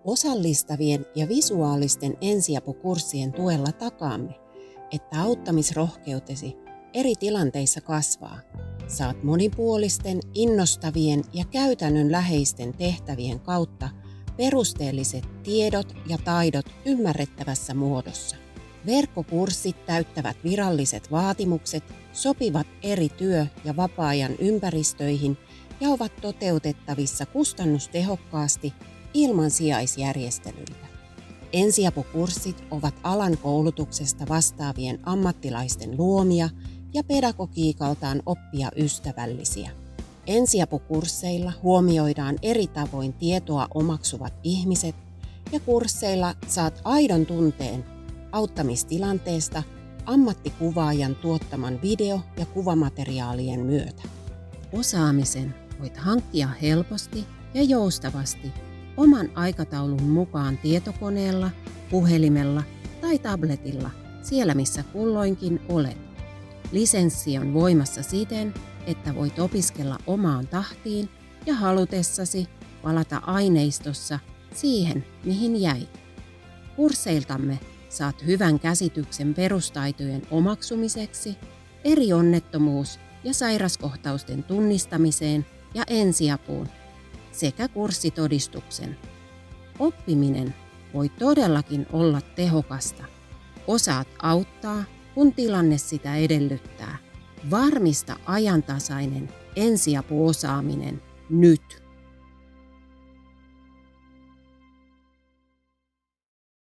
Osallistavien ja visuaalisten ensiapukurssien tuella takaamme, että auttamisrohkeutesi eri tilanteissa kasvaa. Saat monipuolisten, innostavien ja käytännönläheisten tehtävien kautta perusteelliset tiedot ja taidot ymmärrettävässä muodossa. Verkkokurssit täyttävät viralliset vaatimukset, sopivat eri työ- ja vapaa-ajan ympäristöihin ja ovat toteutettavissa kustannustehokkaasti ilman sijaisjärjestelyitä. Ensiapukurssit ovat alan koulutuksesta vastaavien ammattilaisten luomia ja pedagogiikaltaan oppijaystävällisiä. Ensiapukursseilla huomioidaan eri tavoin tietoa omaksuvat ihmiset ja kursseilla saat aidon tunteen auttamistilanteesta ammattikuvaajan tuottaman video- ja kuvamateriaalien myötä. Osaamisen voit hankkia helposti ja joustavasti oman aikataulun mukaan tietokoneella, puhelimella tai tabletilla siellä missä kulloinkin olet. Lisenssi on voimassa siten, että voit opiskella omaan tahtiin ja halutessasi palata aineistossa siihen, mihin jäit. Kursseiltamme saat hyvän käsityksen perustaitojen omaksumiseksi, eri onnettomuus- ja sairaskohtausten tunnistamiseen ja ensiapuun sekä kurssitodistuksen. Oppiminen voi todellakin olla tehokasta. Osaat auttaa, kun tilanne sitä edellyttää. Varmista ajantasainen ensiapuosaaminen nyt.